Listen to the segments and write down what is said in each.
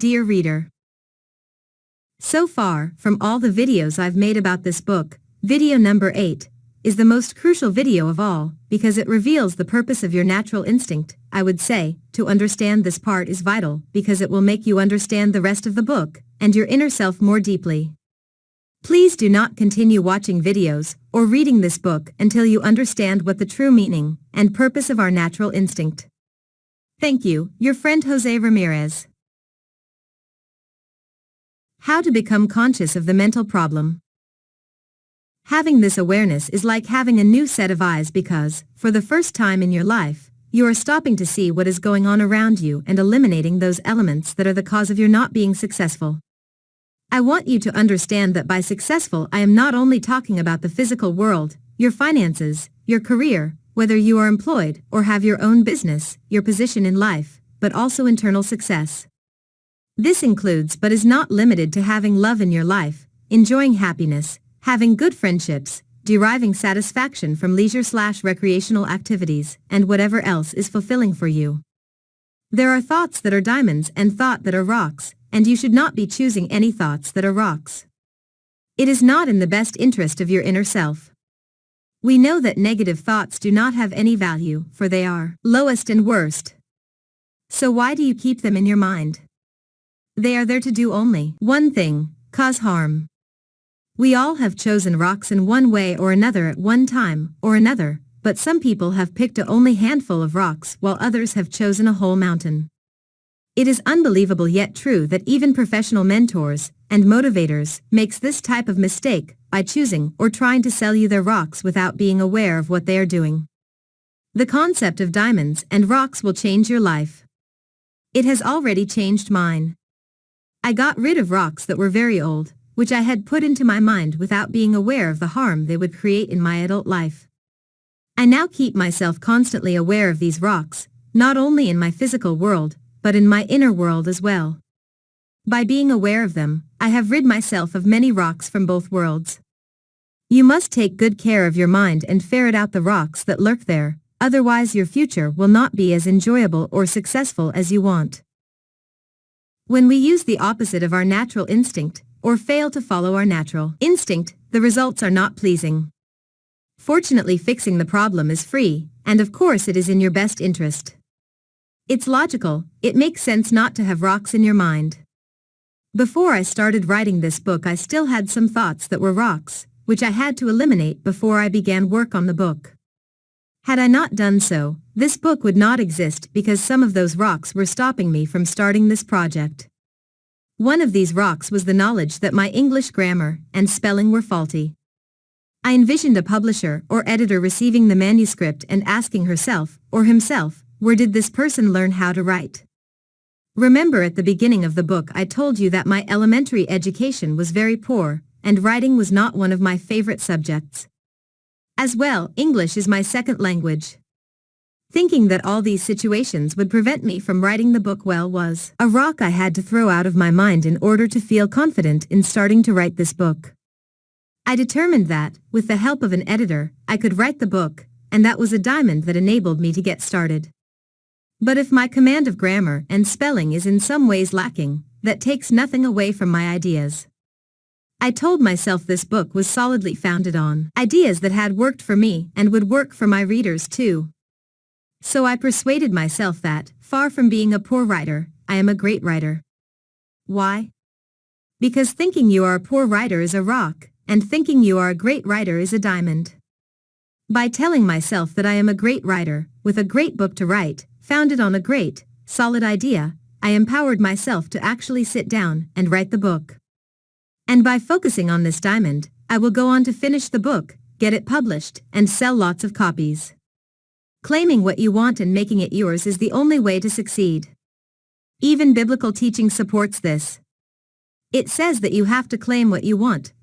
Dear reader, so far, from all the videos I've made about this book, video number 8 is the most crucial video of all, because it reveals the purpose of your natural instinct. I would say, to understand this part is vital, because it will make you understand the rest of the book, and your inner self more deeply. Please do not continue watching videos, or reading this book until you understand what the true meaning and purpose of our natural instinct. Thank you, your friend Jose Ramirez. How to become conscious of the mental problem. Having this awareness is like having a new set of eyes because, for the first time in your life, you are stopping to see what is going on around you and eliminating those elements that are the cause of your not being successful. I want you to understand that by successful I am not only talking about the physical world, your finances, your career, whether you are employed or have your own business, your position in life, but also internal success. This includes but is not limited to having love in your life, enjoying happiness, having good friendships, deriving satisfaction from leisure/recreational activities, and whatever else is fulfilling for you. There are thoughts that are diamonds and thoughts that are rocks, and you should not be choosing any thoughts that are rocks. It is not in the best interest of your inner self. We know that negative thoughts do not have any value, for they are lowest and worst. So why do you keep them in your mind? They are there to do only one thing, cause harm. We all have chosen rocks in one way or another at one time or another, but some people have picked a only handful of rocks while others have chosen a whole mountain. It is unbelievable yet true that even professional mentors and motivators makes this type of mistake by choosing or trying to sell you their rocks without being aware of what they are doing. The concept of diamonds and rocks will change your life. It has already changed mine. I got rid of rocks that were very old, which I had put into my mind without being aware of the harm they would create in my adult life. I now keep myself constantly aware of these rocks, not only in my physical world, but in my inner world as well. By being aware of them, I have rid myself of many rocks from both worlds. You must take good care of your mind and ferret out the rocks that lurk there, otherwise your future will not be as enjoyable or successful as you want. When we use the opposite of our natural instinct, or fail to follow our natural instinct, the results are not pleasing. Fortunately, fixing the problem is free, and of course it is in your best interest. It's logical, it makes sense not to have rocks in your mind. Before I started writing this book, I still had some thoughts that were rocks, which I had to eliminate before I began work on the book. Had I not done so, this book would not exist because some of those rocks were stopping me from starting this project. One of these rocks was the knowledge that my English grammar and spelling were faulty. I envisioned a publisher or editor receiving the manuscript and asking herself, or himself, where did this person learn how to write? Remember, at the beginning of the book I told you that my elementary education was very poor, and writing was not one of my favorite subjects. As well, English is my second language. Thinking that all these situations would prevent me from writing the book well was a rock I had to throw out of my mind in order to feel confident in starting to write this book. I determined that, with the help of an editor, I could write the book, and that was a diamond that enabled me to get started. But if my command of grammar and spelling is in some ways lacking, that takes nothing away from my ideas. I told myself this book was solidly founded on ideas that had worked for me and would work for my readers too. So I persuaded myself that, far from being a poor writer, I am a great writer. Why? Because thinking you are a poor writer is a rock, and thinking you are a great writer is a diamond. By telling myself that I am a great writer, with a great book to write, founded on a great, solid idea, I empowered myself to actually sit down and write the book. And by focusing on this diamond, I will go on to finish the book, get it published, and sell lots of copies. Claiming what you want and making it yours is the only way to succeed. Even biblical teaching supports this. It says that you have to claim what you want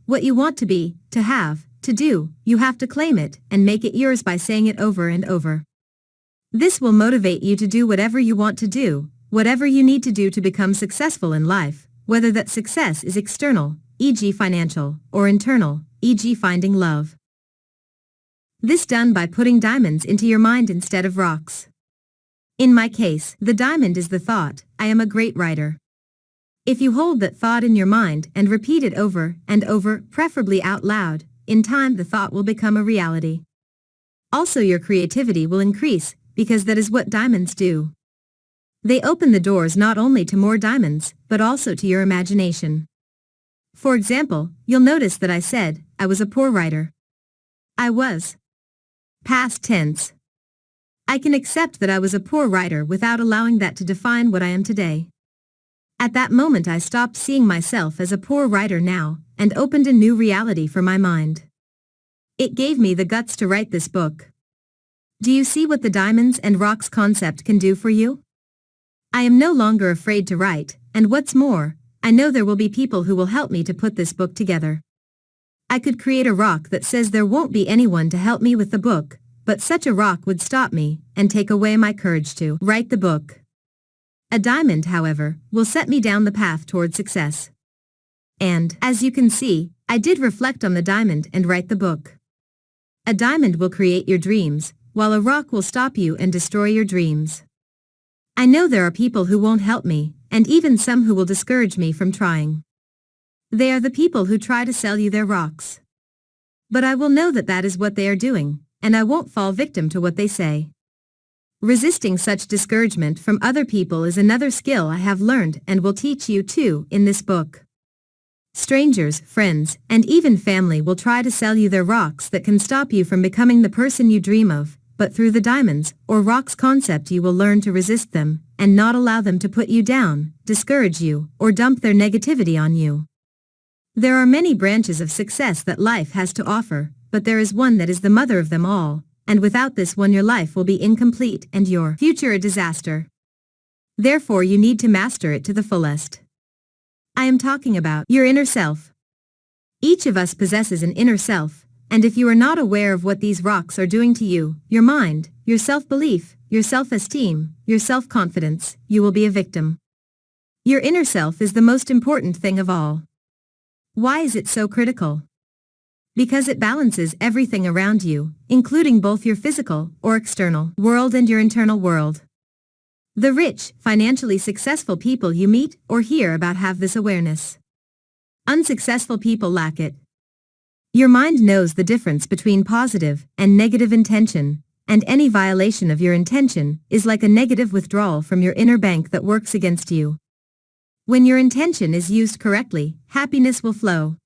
to be, to have, to do. You have to claim it and make it yours by saying it over and over. This will motivate you to do whatever you want to do, whatever you need to do to become successful in life, whether that success is external, e.g. financial, or internal, e.g. finding love. This done by putting diamonds into your mind instead of rocks. In my case, the diamond is the thought, I am a great writer. If you hold that thought in your mind and repeat it over and over, preferably out loud, in time the thought will become a reality. Also, your creativity will increase, because that is what diamonds do. They open the doors not only to more diamonds, but also to your imagination. For example, you'll notice that I said, I was a poor writer. I was. Past tense. I can accept that I was a poor writer without allowing that to define what I am today. At that moment I stopped seeing myself as a poor writer now, and opened a new reality for my mind. It gave me the guts to write this book. Do you see what the diamonds and rocks concept can do for you? I am no longer afraid to write, and what's more, I know there will be people who will help me to put this book together. I could create a rock that says there won't be anyone to help me with the book, but such a rock would stop me and take away my courage to write the book. A diamond, however, will set me down the path toward success. And, as you can see, I did reflect on the diamond and write the book. A diamond will create your dreams, while a rock will stop you and destroy your dreams. I know there are people who won't help me, and even some who will discourage me from trying. They are the people who try to sell you their rocks. But I will know that that is what they are doing, and I won't fall victim to what they say. Resisting such discouragement from other people is another skill I have learned and will teach you too in this book. Strangers, friends, and even family will try to sell you their rocks that can stop you from becoming the person you dream of, but through the diamonds or rocks concept you will learn to resist them, and not allow them to put you down, discourage you, or dump their negativity on you. There are many branches of success that life has to offer, but there is one that is the mother of them all, and without this one your life will be incomplete and your future a disaster. Therefore you need to master it to the fullest. I am talking about your inner self. Each of us possesses an inner self, and if you are not aware of what these rocks are doing to you, your mind, your self-belief, your self-esteem, your self-confidence, you will be a victim. Your inner self is the most important thing of all. Why is it so critical? Because it balances everything around you, including both your physical or external world and your internal world. The rich, financially successful people you meet or hear about have this awareness. Unsuccessful people lack it. Your mind knows the difference between positive and negative intention, and any violation of your intention is like a negative withdrawal from your inner bank that works against you. When your intention is used correctly, happiness will flow.